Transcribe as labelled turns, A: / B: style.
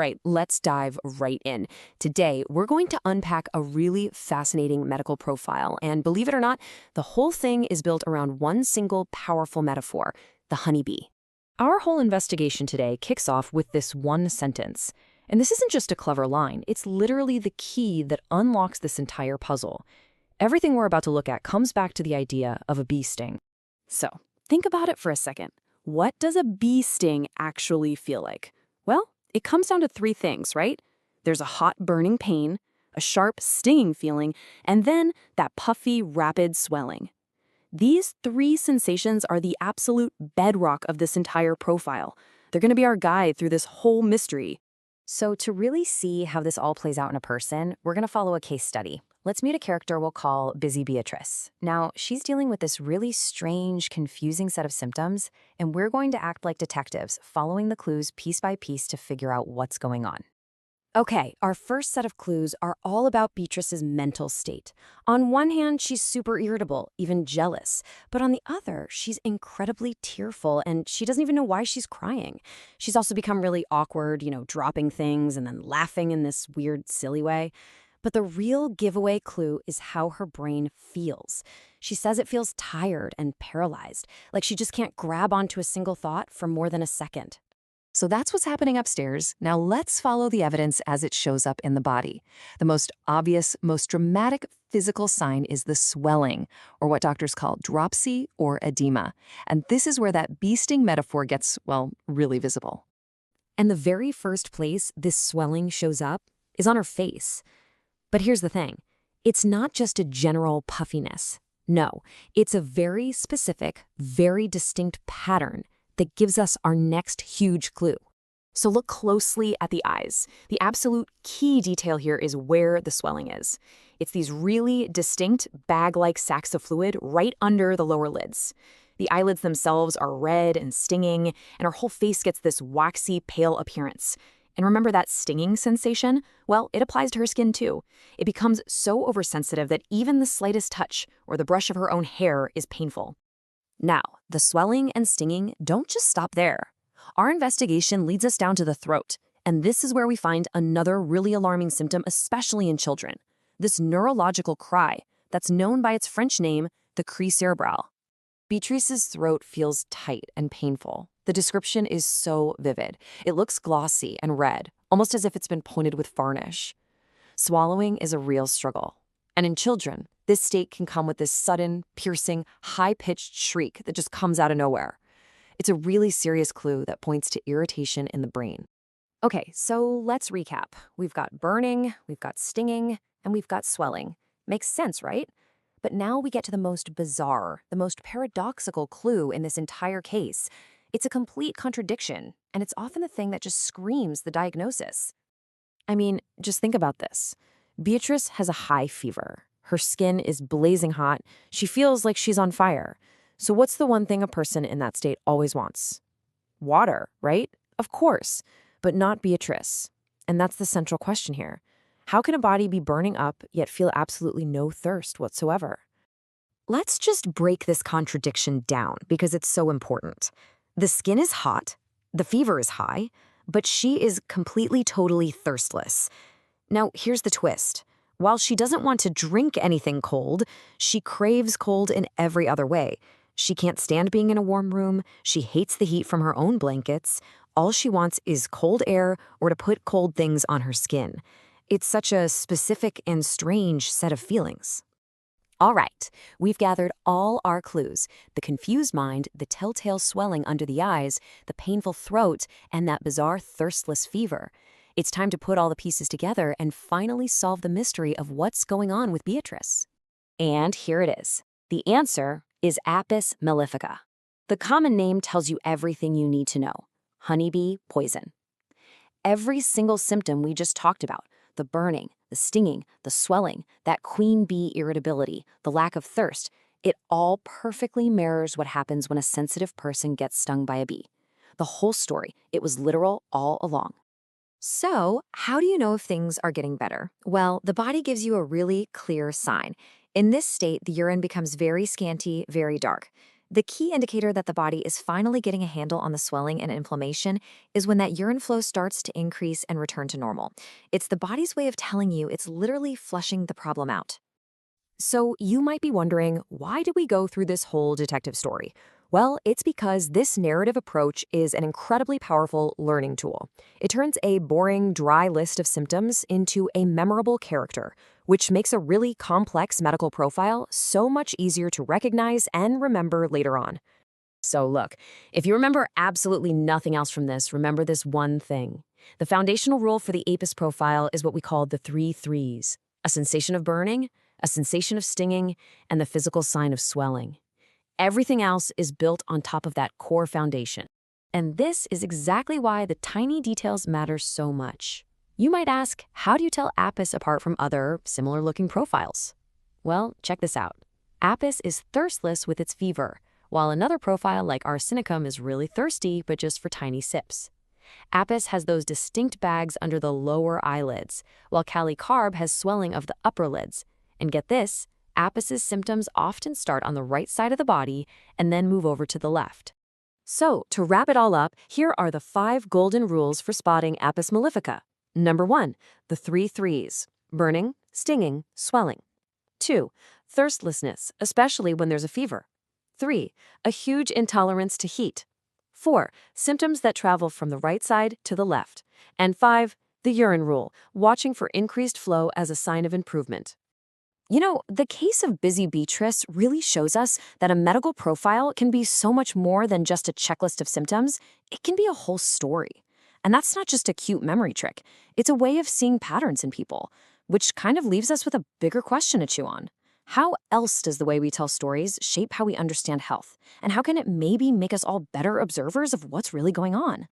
A: right, let's dive right in. Today, we're going to unpack a really fascinating medical profile, and believe it or not, the whole thing is built around one single powerful metaphor, the honeybee. Our whole investigation today kicks off with this one sentence. And this isn't just a clever line, it's literally the key that unlocks this entire puzzle. Everything we're about to look at comes back to the idea of a bee sting. So, think about it for a second. What does a bee sting actually feel like? Well, it comes down to three things, right? There's a hot, burning pain, a sharp, stinging feeling, and then that puffy, rapid swelling. These three sensations are the absolute bedrock of this entire profile. They're going to be our guide through this whole mystery. So to really see how this all plays out in a person, we're going to follow a case study. Let's meet a character we'll call Busy Beatrice. Now, she's dealing with this really strange, confusing set of symptoms, and we're going to act like detectives, following the clues piece by piece to figure out what's going on. Okay, our first set of clues are all about Beatrice's mental state. On one hand, she's super irritable, even jealous. But on the other, she's incredibly tearful, and she doesn't even know why she's crying. She's also become really awkward, dropping things and then laughing in this weird, silly way. But the real giveaway clue is how her brain feels. She says it feels tired and paralyzed, like she just can't grab onto a single thought for more than a second. So that's what's happening upstairs. Now let's follow the evidence as it shows up in the body. The most obvious, most dramatic physical sign is the swelling, or what doctors call dropsy or edema. And this is where that bee sting metaphor gets, well, really visible. And the very first place this swelling shows up is on her face. But here's the thing. It's not just a general puffiness. No, it's a very specific, very distinct pattern that gives us our next huge clue. So look closely at the eyes. The absolute key detail here is where the swelling is. It's these really distinct bag-like sacs of fluid right under the lower lids. The eyelids themselves are red and stinging, and her whole face gets this waxy, pale appearance. And remember that stinging sensation? Well, it applies to her skin too. It becomes so oversensitive that even the slightest touch or the brush of her own hair is painful. Now, the swelling and stinging don't just stop there. Our investigation leads us down to the throat, and this is where we find another really alarming symptom, especially in children. This neurological cry that's known by its French name, the cri cérébral. Beatrice's throat feels tight and painful. The description is so vivid. It looks glossy and red, almost as if it's been pointed with varnish. Swallowing is a real struggle. And in children, this state can come with this sudden, piercing, high-pitched shriek that just comes out of nowhere. It's a really serious clue that points to irritation in the brain. Okay, so let's recap. We've got burning, we've got stinging, and we've got swelling. Makes sense, right? But now we get to the most bizarre, the most paradoxical clue in this entire case. It's a complete contradiction, and it's often the thing that just screams the diagnosis. I mean, just think about this. Beatrice has a high fever. Her skin is blazing hot. She feels like she's on fire. So what's the one thing a person in that state always wants? Water, right? Of course, but not Beatrice. And that's the central question here. How can a body be burning up yet feel absolutely no thirst whatsoever? Let's just break this contradiction down because it's so important. The skin is hot, the fever is high, but she is completely, totally thirstless. Now, here's the twist. While she doesn't want to drink anything cold, she craves cold in every other way. She can't stand being in a warm room. She hates the heat from her own blankets. All she wants is cold air or to put cold things on her skin. It's such a specific and strange set of feelings. All right, we've gathered all our clues. The confused mind, the telltale swelling under the eyes, the painful throat, and that bizarre thirstless fever. It's time to put all the pieces together and finally solve the mystery of what's going on with Beatrice. And here it is. The answer is Apis mellifica. The common name tells you everything you need to know. Honeybee poison. Every single symptom we just talked about, the burning, the stinging, the swelling, that queen bee irritability, the lack of thirst, it all perfectly mirrors what happens when a sensitive person gets stung by a bee. The whole story, it was literal all along. So, how do you know if things are getting better? Well, the body gives you a really clear sign. In this state, the urine becomes very scanty, very dark.
B: The key indicator that the body is finally getting a handle on the swelling and inflammation is when that urine flow starts to increase and return to normal. It's the body's way of telling you it's literally flushing the problem out.
A: So you might be wondering, why did we go through this whole detective story? Well, it's because this narrative approach is an incredibly powerful learning tool. It turns a boring, dry list of symptoms into a memorable character, which makes a really complex medical profile so much easier to recognize and remember later on. So look, if you remember absolutely nothing else from this, remember this one thing. The foundational rule for the APIS profile is what we call the three threes: a sensation of burning, a sensation of stinging, and the physical sign of swelling. Everything else is built on top of that core foundation. And this is exactly why the tiny details matter so much. You might ask, how do you tell APIS apart from other similar-looking profiles? Well, check this out. APIS is thirstless with its fever, while another profile like arsenicum is really thirsty but just for tiny sips. APIS has those distinct bags under the lower eyelids, while cali-carb has swelling of the upper lids. And get this, APIS's symptoms often start on the right side of the body and then move over to the left. So, to wrap it all up, here are the 5 golden rules for spotting Apis mellifica. Number 1, the 3 threes: burning, stinging, swelling. 2, thirstlessness, especially when there's a fever. 3, a huge intolerance to heat. 4, symptoms that travel from the right side to the left. And 5, the urine rule, watching for increased flow as a sign of improvement. You know, the case of busy Beatrice really shows us that a medical profile can be so much more than just a checklist of symptoms. It can be a whole story. And that's not just a cute memory trick. It's a way of seeing patterns in people, which kind of leaves us with a bigger question to chew on. How else does the way we tell stories shape how we understand health? And how can it maybe make us all better observers of what's really going on?